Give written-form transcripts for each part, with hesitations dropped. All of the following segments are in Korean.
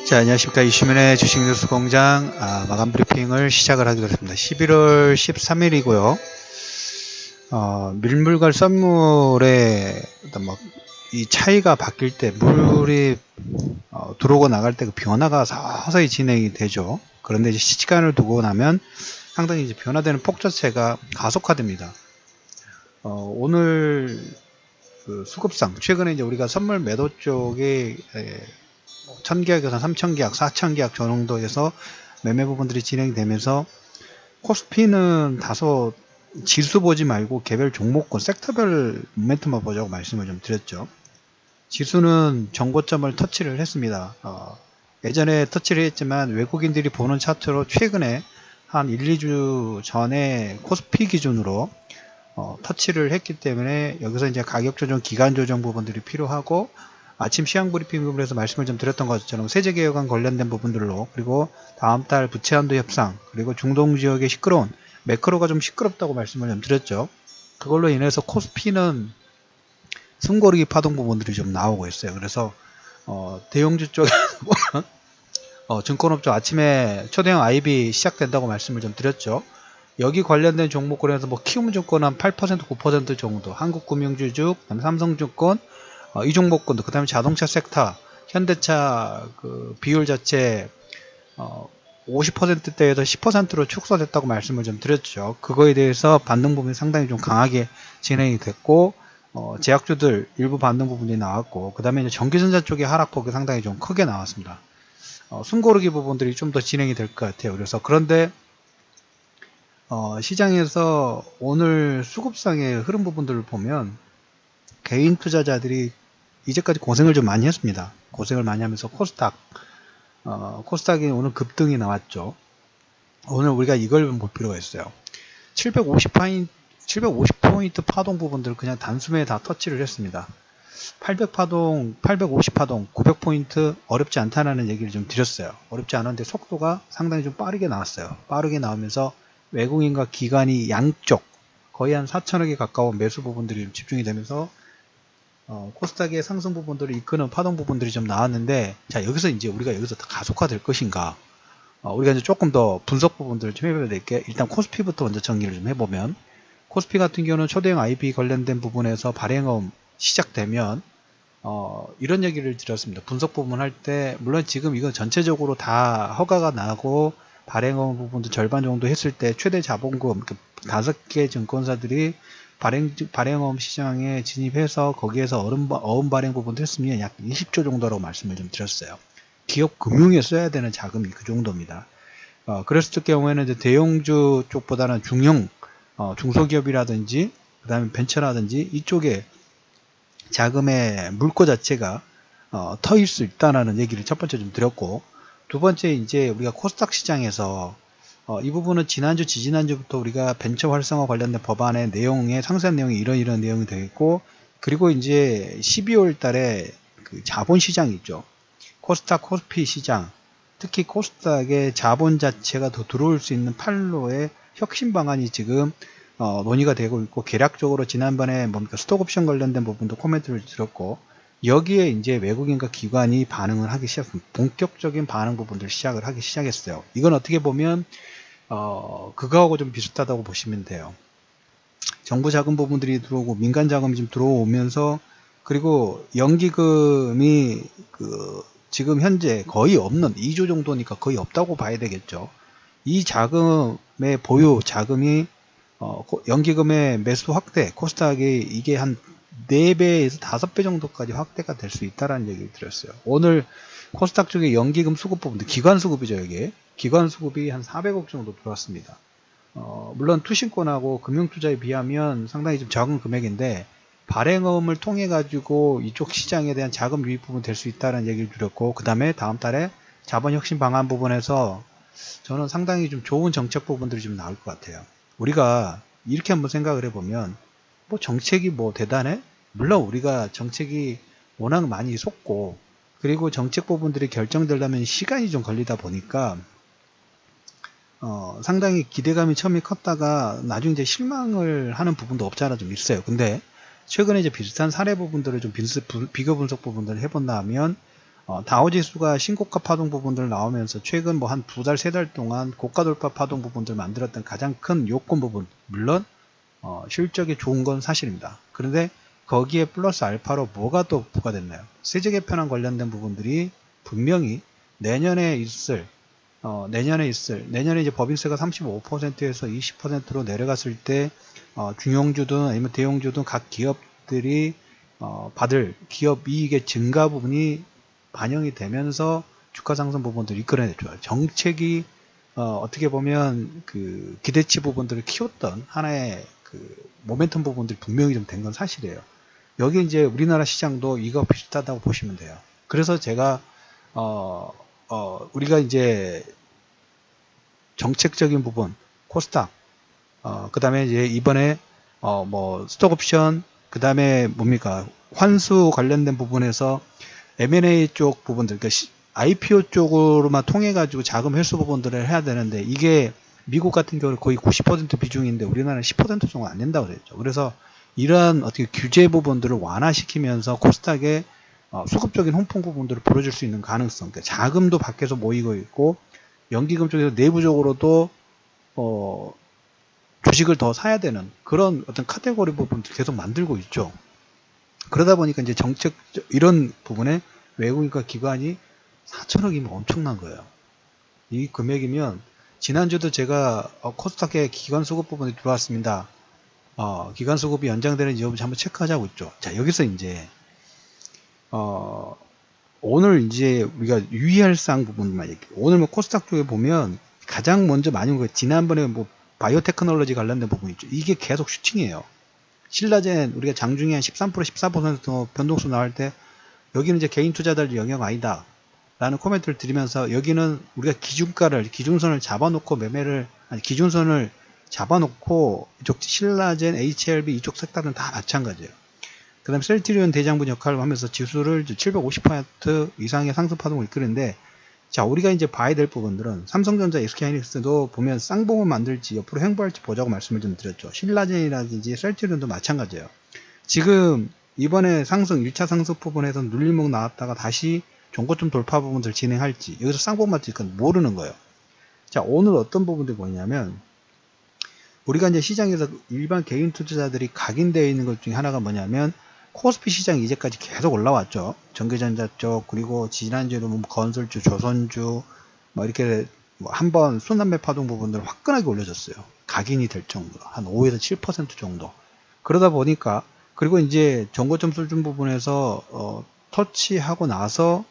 자, 안녕하십니까. 이슈민의 주식뉴스 공장 마감 브리핑을 시작을 하게 됐습니다. 11월 13일이고요. 밀물과 썬물의 이 차이가 바뀔 때 물이 들어오고 나갈 때 그 변화가 서서히 진행이 되죠. 그런데 이제 시간을 두고 나면 상당히 이제 변화되는 폭 자체가 가속화됩니다. 오늘 그 수급상 최근에 이제 우리가 선물 매도 쪽에 1000계약에서 3000계약, 4000계약 저 정도에서 매매 부분들이 진행되면서 코스피는 다소 지수 보지 말고 개별 종목군 섹터별 모멘텀만 보자고 말씀을 좀 드렸죠. 지수는 정고점을 터치를 했습니다. 예전에 터치를 했지만 외국인들이 보는 차트로 최근에 한 1, 2주 전에 코스피 기준으로 터치를 했기 때문에 여기서 이제 가격 조정, 기간 조정 부분들이 필요하고, 아침 시황 브리핑 부분에서 말씀을 좀 드렸던 것처럼 세제개혁안 관련된 부분들로, 그리고 다음 달 부채 한도 협상, 그리고 중동 지역의 시끄러운 매크로가 좀 시끄럽다고 말씀을 좀 드렸죠. 그걸로 인해서 코스피는 숨고르기 파동 부분들이 좀 나오고 있어요. 그래서 대형주 쪽에 보면 증권업종 아침에 초대형 IB 시작된다고 말씀을 좀 드렸죠. 여기 관련된 종목군에서 키움증권 한 8%, 9% 정도, 한국금융주주, 그다음에 삼성증권, 이 종목군도, 그 다음에 자동차 섹터, 현대차 그 비율 자체 50%대에서 10%로 축소됐다고 말씀을 좀 드렸죠. 그거에 대해서 반등 부분이 상당히 좀 강하게 진행이 됐고, 제약주들 일부 반등 부분이 나왔고, 그 다음에 이제 전기전자 쪽의 하락폭이 상당히 좀 크게 나왔습니다. 숨고르기 부분들이 좀 더 진행이 될 것 같아요. 그래서 그런데 시장에서 오늘 수급상의 흐름 부분들을 보면 개인 투자자들이 이제까지 고생을 좀 많이 했습니다. 고생을 많이 하면서 코스닥이 오늘 급등이 나왔죠. 오늘 우리가 이걸 볼 필요가 있어요. 750포인트 파동 부분들을 그냥 단숨에 다 터치를 했습니다. 800파동, 850파동, 900포인트 어렵지 않다는 얘기를 좀 드렸어요. 어렵지 않은데 속도가 상당히 좀 빠르게 나왔어요. 빠르게 나오면서 외국인과 기관이 양쪽 거의 한 4천억에 가까운 매수 부분들이 집중이 되면서 코스닥의 상승 부분들을 이끄는 파동 부분들이 좀 나왔는데, 자, 여기서 이제 우리가 여기서 더 가속화될 것인가, 우리가 이제 조금 더 분석 부분들을 좀 해봐야 될 게, 일단 코스피부터 먼저 정리를 좀 해보면, 코스피 같은 경우는 초대형 IB 관련된 부분에서 발행음 시작되면 이런 얘기를 드렸습니다. 분석 부분 할 때, 물론 지금 이건 전체적으로 다 허가가 나고 발행음 부분도 절반 정도 했을 때 최대 자본금 5개 증권사들이 발행음 시장에 진입해서 거기에서 어음 발행 부분도 했으면 약 20조 정도라고 말씀을 좀 드렸어요. 기업 금융에 써야 되는 자금이 그 정도입니다. 그랬을 경우에는 이제 대형주 쪽보다는 중소기업이라든지 그 다음에 벤처라든지 이쪽에 자금의 물고 자체가 터일 수 있다는 얘기를 첫 번째 좀 드렸고, 두 번째 이제 우리가 코스닥 시장에서 이 부분은 지난주, 지지난주부터 우리가 벤처 활성화 관련된 법안의 내용에 상세한 내용이 이런 내용이 되어 있고, 그리고 이제 12월 달에 그 자본 시장이 있죠. 코스닥, 코스피 시장, 특히 코스닥의 자본 자체가 더 들어올 수 있는 판로의 혁신 방안이 지금 논의가 되고 있고, 계략적으로 지난번에 스톡옵션 관련된 부분도 코멘트를 드렸고, 여기에 이제 외국인과 기관이 반응을 하기 시작했습니다. 본격적인 반응 부분들 시작을 하기 시작했어요. 이건 어떻게 보면 그거하고 좀 비슷하다고 보시면 돼요. 정부 자금 부분들이 들어오고 민간 자금이 좀 들어오면서, 그리고 연기금이 지금 현재 거의 없는 2조 정도니까 거의 없다고 봐야 되겠죠. 이 자금의 보유 자금이 연기금의 매수 확대, 코스닥이 이게 한 4배에서 5배 정도까지 확대가 될 수 있다는 얘기를 드렸어요. 오늘 코스닥 쪽에 연기금 수급 부분도 기관 수급이죠. 여기에 기관 수급이 한 400억 정도 들어왔습니다. 물론 투신권하고 금융투자에 비하면 상당히 좀 적은 금액인데, 발행음을 통해 가지고 이쪽 시장에 대한 자금 유입 부분 될 수 있다는 얘기를 드렸고, 그 다음에 다음 달에 자본혁신 방안 부분에서 저는 상당히 좀 좋은 정책 부분들이 좀 나올 것 같아요. 우리가 이렇게 한번 생각을 해보면, 정책이 대단해? 물론 우리가 정책이 워낙 많이 속고, 그리고 정책 부분들이 결정되려면 시간이 좀 걸리다 보니까 상당히 기대감이 처음에 컸다가 나중에 이제 실망을 하는 부분도 없지 않아 좀 있어요. 근데 최근에 이제 비슷한 사례 부분들을 좀 비교 분석 부분들을 해본다면 다우지수가 신고가 파동 부분들 나오면서 최근 뭐 한 2달, 3달 동안 고가 돌파 파동 부분들 만들었던 가장 큰 요건 부분, 물론 실적이 좋은 건 사실입니다. 그런데 거기에 플러스 알파로 뭐가 또 부과됐나요? 세제 개편안 관련된 부분들이 분명히 내년에 이제 법인세가 35%에서 20%로 내려갔을 때 중용주든 아니면 대형주든 각 기업들이 받을 기업 이익의 증가 부분이 반영이 되면서 주가 상승 부분들을 이끌어내죠. 정책이 어떻게 보면 그 기대치 부분들을 키웠던 하나의 그 모멘텀 부분들이 분명히 좀 된 건 사실이에요. 여기 이제 우리나라 시장도 이거 비슷하다고 보시면 돼요. 그래서 제가 우리가 이제 정책적인 부분, 코스닥, 그 다음에 이제 이번에 뭐 스톡옵션, 그 다음에 뭡니까 환수 관련된 부분에서 M&A 쪽 부분들, 그러니까 IPO 쪽으로만 통해 가지고 자금 회수 부분들을 해야 되는데, 이게 미국 같은 경우는 거의 90% 비중인데 우리나라는 10% 정도 안 된다고 그랬죠. 그래서 이러한 어떻게 규제 부분들을 완화시키면서 코스닥에 수급적인 홍풍 부분들을 불어줄 수 있는 가능성, 그러니까 자금도 밖에서 모이고 있고 연기금 쪽에서 내부적으로도 주식을 더 사야 되는 그런 어떤 카테고리 부분들 계속 만들고 있죠. 그러다 보니까 이제 정책 이런 부분에 외국인과 기관이 4천억이면 엄청난 거예요. 이 금액이면 지난주도 제가 코스닥에 기관 수급 부분이 들어왔습니다. 기관 수급이 연장되는지 여부지 한번 체크하자고 있죠. 자, 여기서 이제 오늘 이제 우리가 유의할 사항 부분만 얘기해요. 오늘 뭐 코스닥 쪽에 보면 가장 먼저 많이 온 거 지난번에 뭐 바이오테크놀로지 관련된 부분 있죠. 이게 계속 슈팅이에요. 신라젠 우리가 장중에 한 13% 14% 변동수 나올 때 여기는 이제 개인 투자자들 영역 아니다 라는 코멘트를 드리면서, 여기는 우리가 기준선을 잡아놓고 기준선을 잡아놓고 이쪽 신라젠, HLB 이쪽 섹터는 다 마찬가지예요. 그 다음에 셀트리온 대장분 역할을 하면서 지수를 750% 이상의 상승 파동을 이끄는데, 자, 우리가 이제 봐야 될 부분들은 삼성전자, SK하이닉스도 보면 쌍봉을 만들지 옆으로 횡보할지 보자고 말씀을 좀 드렸죠. 신라젠이라든지 셀트리온도 마찬가지예요. 지금 이번에 상승 1차 상승 부분에서 눌림목 나왔다가 다시 종고점 돌파 부분들 진행할지, 여기서 쌍봉 맞지 모르는 거예요. 자, 오늘 어떤 부분들이 뭐냐면, 우리가 이제 시장에서 일반 개인 투자자들이 각인되어 있는 것 중에 하나가 뭐냐면, 코스피 시장이 이제까지 계속 올라왔죠. 전기전자 쪽, 그리고 지난주에도 뭐 건설주, 조선주, 뭐 이렇게 뭐 한번 순환매 파동 부분들을 화끈하게 올려줬어요. 각인이 될 정도로. 한 5에서 7% 정도. 그러다 보니까, 그리고 이제 정고점 수준 부분에서, 터치하고 나서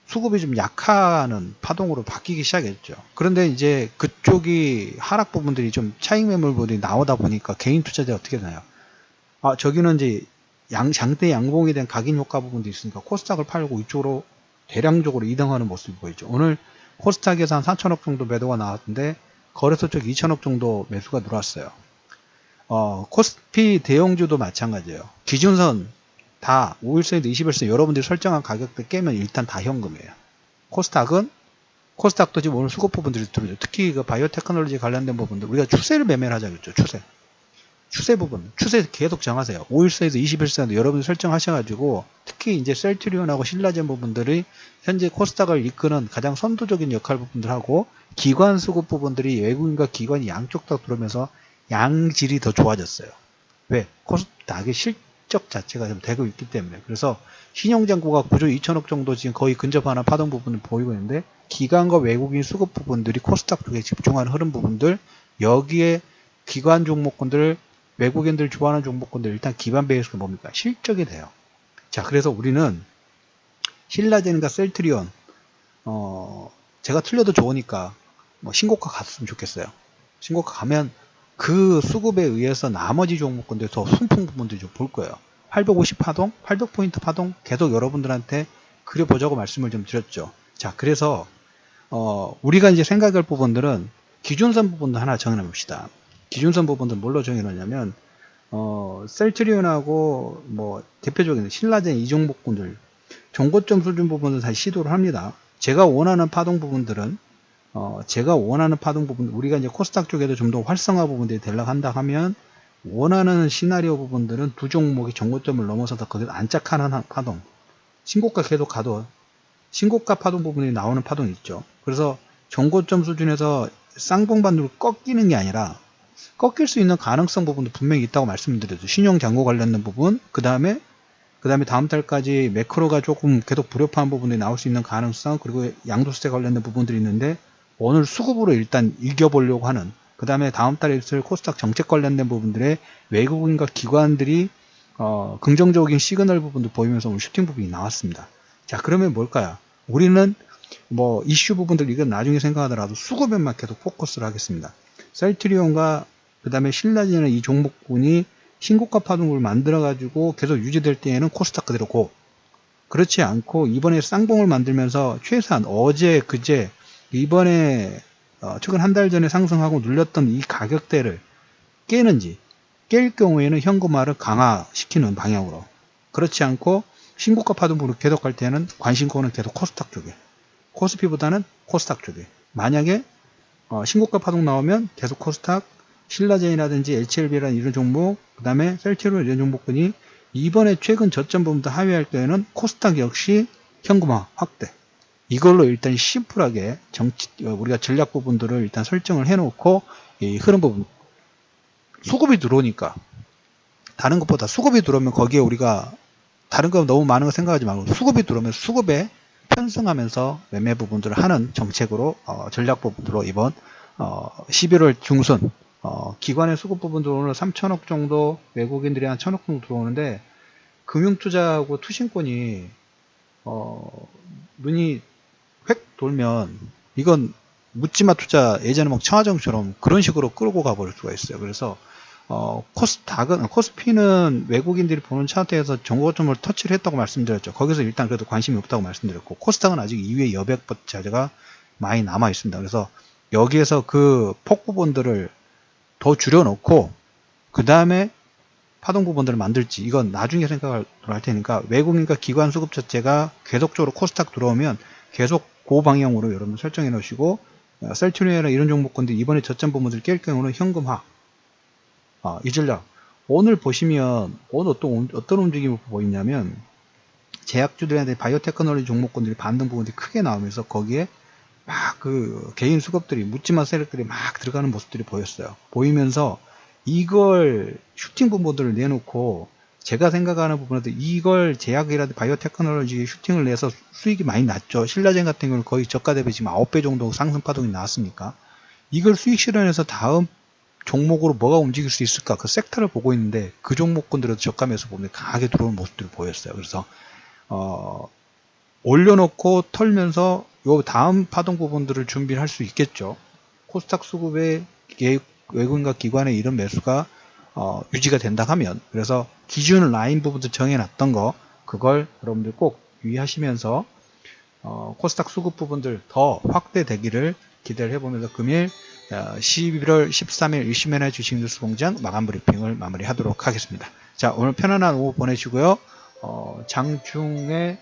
수급이 좀 약하는 파동으로 바뀌기 시작했죠. 그런데 이제 그쪽이 하락 부분들이 좀 차익 매물들이 나오다 보니까 개인 투자자 어떻게 되나요? 저기는 이제 장대 양봉이 된 각인 효과 부분도 있으니까 코스닥을 팔고 이쪽으로 대량적으로 이동하는 모습이 보이죠. 오늘 코스닥에서 한 4천억 정도 매도가 나왔는데 거래소 쪽 2천억 정도 매수가 들어왔어요. 코스피 대형주도 마찬가지예요. 기준선 다 5일선에도 20일선 여러분들이 설정한 가격대 깨면 일단 다 현금이에요. 코스닥도 지금 오늘 수급 부분들이 들어오죠. 특히 그 바이오테크놀로지 관련된 부분들, 우리가 추세를 매매를 하자겠죠. 추세 부분, 추세 계속 정하세요. 5일선에서 21선에도 여러분이 설정하셔가지고, 특히 이제 셀트리온하고 신라젠 부분들이 현재 코스닥을 이끄는 가장 선도적인 역할 부분들하고, 기관 수급 부분들이 외국인과 기관이 양쪽 다 들어오면서 양질이 더 좋아졌어요. 왜? 코스닥의 실적 자체가 좀 되고 있기 때문에. 그래서 신용잔고가 9조 2천억 정도 지금 거의 근접하는 파동 부분을 보이고 있는데, 기관과 외국인 수급 부분들이 코스닥 쪽에 집중하는 흐름 부분들, 여기에 기관 종목군들, 외국인들 좋아하는 종목군들, 일단 기반 베이스가 뭡니까? 실적이 돼요. 자, 그래서 우리는 신라젠과 셀트리온, 제가 틀려도 좋으니까 뭐 신고가 갔으면 좋겠어요. 신고가 가면 그 수급에 의해서 나머지 종목군들 더 순풍 부분들이 좀 볼 거예요. 850 파동, 800포인트 파동 계속 여러분들한테 그려보자고 말씀을 좀 드렸죠. 자, 그래서 우리가 이제 생각할 부분들은 기준선 부분도 하나 정해놓읍시다. 기준선 부분들 뭘로 정해놓냐면, 셀트리온하고 뭐 대표적인 신라젠 이 종목군들 종고점 수준 부분을 다시 시도를 합니다. 제가 원하는 파동 부분들은 우리가 이제 코스닥 쪽에도 좀 더 활성화 부분들이 되려고 한다 하면, 원하는 시나리오 부분들은 두 종목이 종고점을 넘어서서 거기서 안착하는 파동, 신고가 계속 가도 신고가 파동 부분이 나오는 파동이 있죠. 그래서 정고점 수준에서 쌍봉반으로 꺾이는 게 아니라 꺾일 수 있는 가능성 부분도 분명히 있다고 말씀드렸죠. 신용잔고 관련된 부분, 그 다음에 다음 달까지 매크로가 조금 계속 불협화한 부분이 나올 수 있는 가능성, 그리고 양도세 관련된 부분들이 있는데 오늘 수급으로 일단 이겨보려고 하는, 그 다음에 다음 달에 있을 코스닥 정책 관련된 부분들의 외국인과 기관들이 긍정적인 시그널 부분도 보이면서 오늘 슈팅 부분이 나왔습니다. 자, 그러면 뭘까요? 우리는 뭐 이슈 부분들 이건 나중에 생각하더라도 수급에만 계속 포커스를 하겠습니다. 셀트리온과 그 다음에 신라젠의 이 종목군이 신고가 파동을 만들어 가지고 계속 유지될 때에는 코스닥 그대로고, 그렇지 않고 이번에 쌍봉을 만들면서 최소한 어제 그제 이번에 최근 한 달 전에 상승하고 눌렸던 이 가격대를 깨는지, 깰 경우에는 현금화를 강화시키는 방향으로, 그렇지 않고 신고가 파동으로 계속 갈 때는 관심권은 계속 코스닥 쪽에, 코스피보다는 코스닥 쪽에, 만약에 신고가 파동 나오면 계속 코스닥, 신라젠이라든지 HLB라는 이런 종목, 그 다음에 셀트리온 이런 종목군이 이번에 최근 저점 부분도 하회할 때에는 코스닥 역시 현금화 확대. 이걸로 일단 심플하게 우리가 전략 부분들을 일단 설정을 해놓고, 이 흐름 부분, 수급이 들어오니까, 다른 것보다 수급이 들어오면 거기에 우리가 다른 거 너무 많은 거 생각하지 말고 수급이 들어오면 수급에 편승하면서 매매 부분들을 하는 정책으로 전략 부분으로 이번 11월 중순 기관의 수급 부분도 오늘 3천억 정도, 외국인들이 한 1,000억 정도 들어오는데, 금융투자하고 투신권이 눈이 획 돌면 이건 묻지마 투자, 예전에 막 청와정처럼 그런 식으로 끌고 가버릴 수가 있어요. 그래서 코스피는 외국인들이 보는 차트에서 정고점을 터치를 했다고 말씀드렸죠. 거기서 일단 그래도 관심이 없다고 말씀드렸고, 코스닥은 아직 이후에 여백 자재가 많이 남아 있습니다. 그래서 여기에서 그 폭 부분들을 더 줄여놓고 그 다음에 파동 부분들을 만들지, 이건 나중에 생각을 할 테니까, 외국인과 기관 수급 자체가 계속적으로 코스닥 들어오면 계속 그 방향으로 여러분 설정해 놓으시고, 셀트리온이나 이런 종목군들 이번에 저점 부분들 깰 경우는 현금화, 이 전략. 오늘 보시면 오늘 어떤 움직임을 보이냐면, 제약주들한테 바이오테크놀로지 종목군들이 반등 부분들이 크게 나오면서 거기에 막 그 개인 수급들이, 묻지마 세력들이 막 들어가는 모습들이 보였어요. 보이면서 이걸 슈팅 부분들을 내놓고, 제가 생각하는 부분에도 이걸 제약이라든지 바이오테크놀로지 슈팅을 내서 수익이 많이 났죠. 신라젠 같은 경우는 거의 저가 대비 지금 9배 정도 상승 파동이 나왔으니까, 이걸 수익 실현해서 다음 종목으로 뭐가 움직일 수 있을까, 그 섹터를 보고 있는데 그 종목군들은 저가에서 보면 강하게 들어오는 모습들이 보였어요. 그래서 올려놓고 털면서 요 다음 파동 부분들을 준비를 할 수 있겠죠. 코스닥 수급의 외국인과 기관의 이런 매수가 유지가 된다 하면, 그래서 기준 라인 부분도 정해놨던 거, 그걸 여러분들 꼭 유의하시면서 코스닥 수급 부분들 더 확대되기를 기대를 해보면서 금일 11월 13일 이슈맨의 주식뉴스 공장 마감 브리핑을 마무리하도록 하겠습니다. 자, 오늘 편안한 오후 보내시고요. 장중에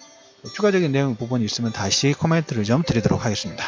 추가적인 내용 부분이 있으면 다시 코멘트를 좀 드리도록 하겠습니다.